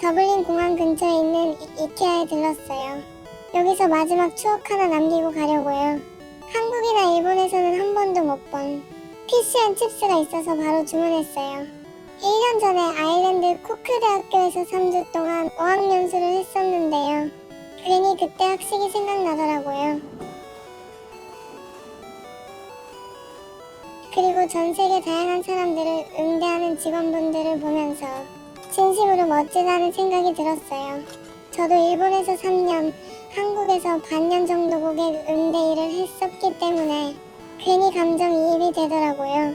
더블린 공항 근처에 있는 이케아에 들렀어요. 여기서 마지막 추억 하나 남기고 가려고요. 한국이나 일본에서는 한 번도 못 본 피쉬앤칩스가 있어서 바로 주문했어요. 1년 전에 아일랜드 코크 대학교에서 3주 동안 어학연수를 했었는데요. 괜히 그때 학식이 생각나더라고요. 그리고 전 세계 다양한 사람들을 응대하는 직원분들을 보면서 진심으로 멋지다는 생각이 들었어요. 저도 일본에서 3년, 한국에서 반년 정도 고객 응대 일을 했었기 때문에 괜히 감정이입이 되더라고요.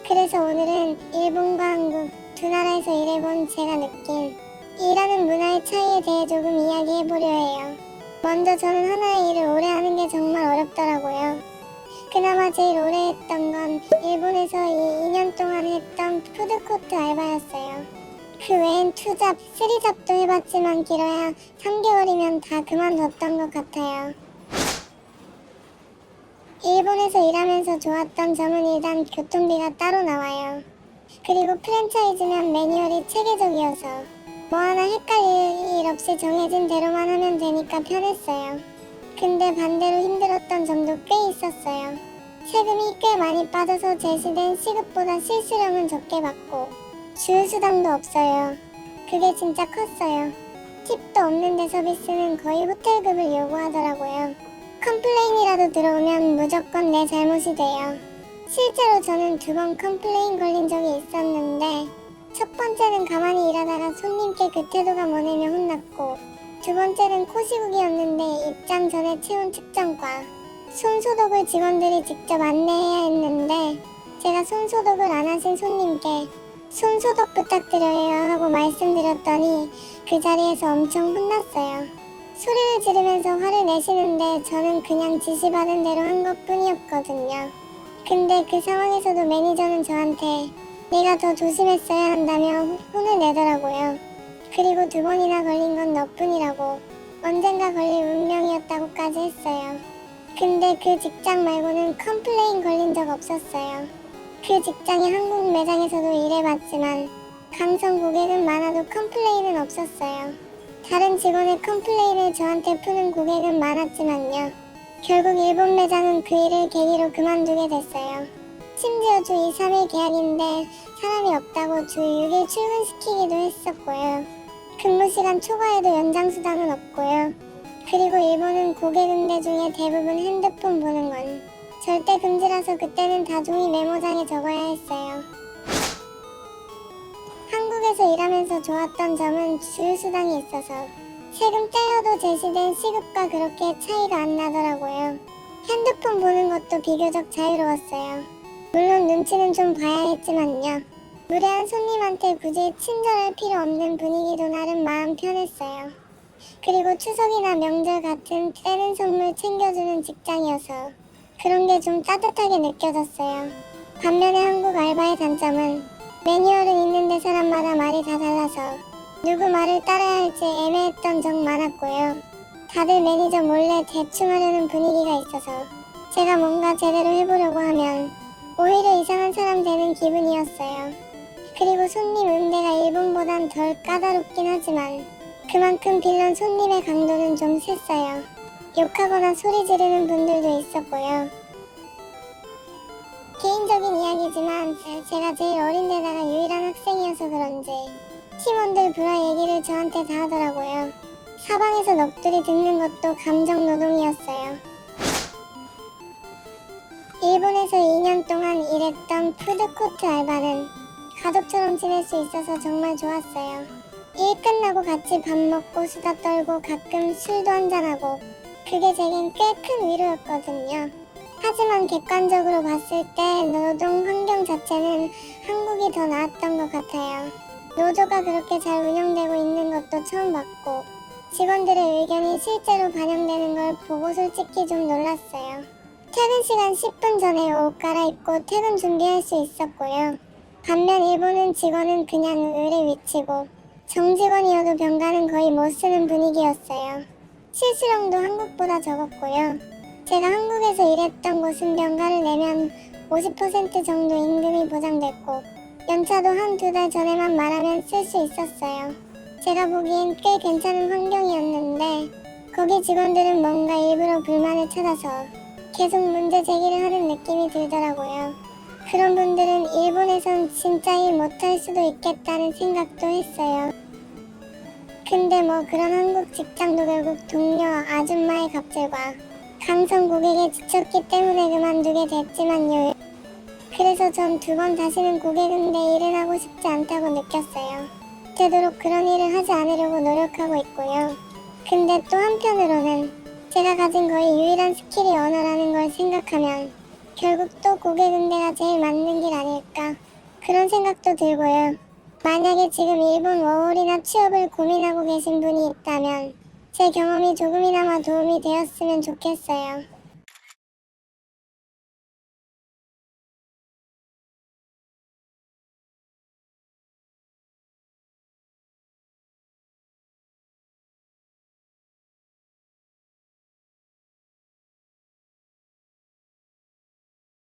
그래서 오늘은 일본과 한국 두 나라에서 일해본 제가 느낀 일하는 문화의 차이에 대해 조금 이야기해보려 해요. 먼저 저는 하나의 일을 오래 하는 게 정말 어렵더라고요. 그나마 제일 오래 했던 건 일본에서 2년 동안 했던 푸드코트 알바였어요. 그 외엔 2잡, 3잡도 해봤지만 길어야 3개월이면 다 그만뒀던 것 같아요. 일본에서 일하면서 좋았던 점은 일단 교통비가 따로 나와요. 그리고 프랜차이즈면 매뉴얼이 체계적이어서 뭐 하나 헷갈릴 일 없이 정해진 대로만 하면 되니까 편했어요. 근데 반대로 힘들었던 점도 꽤 있었어요. 세금이 꽤 많이 빠져서 제시된 시급보다 실수령은 적게 받고 주유수당도 없어요. 그게 진짜 컸어요. 팁도 없는데 서비스는 거의 호텔급을 요구하더라고요. 컴플레인이라도 들어오면 무조건 내 잘못이 돼요. 실제로 저는 2번 컴플레인 걸린 적이 있었는데 첫 번째는 가만히 일하다가 손님께 그 태도가 뭐냐며 혼났고, 두 번째는 코시국이었는데 입장 전에 체온 측정과 손소독을 직원들이 직접 안내해야 했는데 제가 손소독을 안 하신 손님께 손소독 부탁드려요 하고 말씀드렸더니 그 자리에서 엄청 혼났어요. 소리를 지르면서 화를 내시는데 저는 그냥 지시받은 대로 한 것뿐이었거든요. 근데 그 상황에서도 매니저는 저한테 내가 더 조심했어야 한다며 혼을 내더라고요. 그리고 2번이나 걸린 건 너뿐이라고, 언젠가 걸릴 운명이었다고까지 했어요. 근데 그 직장 말고는 컴플레인 걸린 적 없었어요. 그 직장이 한국 매장에서도 일해봤지만 강성 고객은 많아도 컴플레인은 없었어요. 다른 직원의 컴플레인을 저한테 푸는 고객은 많았지만요. 결국 일본 매장은 그 일을 계기로 그만두게 됐어요. 심지어 주 2, 3일 계약인데 사람이 없다고 주 6일 출근시키기도 했었고요. 근무시간 초과해도 연장수당은 없고요. 그리고 일본은 고객 응대 중에 대부분 핸드폰 보는 건 절대 금지라서 그때는 다 종이 메모장에 적어야 했어요. 한국에서 일하면서 좋았던 점은 주유수당이 있어서 세금 떼어도 제시된 시급과 그렇게 차이가 안 나더라고요. 핸드폰 보는 것도 비교적 자유로웠어요. 물론 눈치는 좀 봐야 했지만요. 무례한 손님한테 굳이 친절할 필요 없는 분위기도 나름 마음 편했어요. 그리고 추석이나 명절 같은 때는 선물 챙겨주는 직장이어서 그런 게 좀 따뜻하게 느껴졌어요. 반면에 한국 알바의 단점은 매뉴얼은 있는데 사람마다 말이 다 달라서 누구 말을 따라야 할지 애매했던 적 많았고요. 다들 매니저 몰래 대충 하려는 분위기가 있어서 제가 뭔가 제대로 해보려고 하면 오히려 이상한 사람 되는 기분이었어요. 그리고 손님 응대가 일본보단 덜 까다롭긴 하지만 그만큼 빌런 손님의 강도는 좀 셌어요. 욕하거나 소리 지르는 분들도 있었고요. 개인적인 이야기지만 제가 제일 어린 데다가 유일한 학생이어서 그런지 팀원들 불화 얘기를 저한테 다 하더라고요. 사방에서 넋두리 듣는 것도 감정노동이었어요. 일본에서 2년 동안 일했던 푸드코트 알바는 가족처럼 지낼 수 있어서 정말 좋았어요. 일 끝나고 같이 밥 먹고 수다 떨고 가끔 술도 한잔하고 그게 제겐 꽤 큰 위로였거든요. 하지만 객관적으로 봤을 때 노동 환경 자체는 한국이 더 나았던 것 같아요. 노조가 그렇게 잘 운영되고 있는 것도 처음 봤고 직원들의 의견이 실제로 반영되는 걸 보고 솔직히 좀 놀랐어요. 퇴근 시간 10분 전에 옷 갈아입고 퇴근 준비할 수 있었고요. 반면 일본은 직원은 그냥 의뢰 위치고 정직원이어도 병가는 거의 못 쓰는 분위기였어요. 실수령도 한국보다 적었고요. 제가 한국에서 일했던 곳은 병가를 내면 50% 정도 임금이 보장됐고 연차도 1-2달 전에만 말하면 쓸 수 있었어요. 제가 보기엔 꽤 괜찮은 환경이었는데 거기 직원들은 뭔가 일부러 불만을 찾아서 계속 문제 제기를 하는 느낌이 들더라고요. 그런 분들은 일본에선 진짜 일 못할 수도 있겠다는 생각도 했어요. 근데 뭐 그런 한국 직장도 결국 동료 아줌마의 갑질과 강성 고객에 지쳤기 때문에 그만두게 됐지만요. 그래서 전 두 번 다시는 고객응대 일을 하고 싶지 않다고 느꼈어요. 되도록 그런 일을 하지 않으려고 노력하고 있고요. 근데 또 한편으로는 제가 가진 거의 유일한 스킬이 언어라는 걸 생각하면 결국 또 고객응대가 제일 맞는 길 아닐까 그런 생각도 들고요. 만약에 지금 일본 워홀이나 취업을 고민하고 계신 분이 있다면 제 경험이 조금이나마 도움이 되었으면 좋겠어요.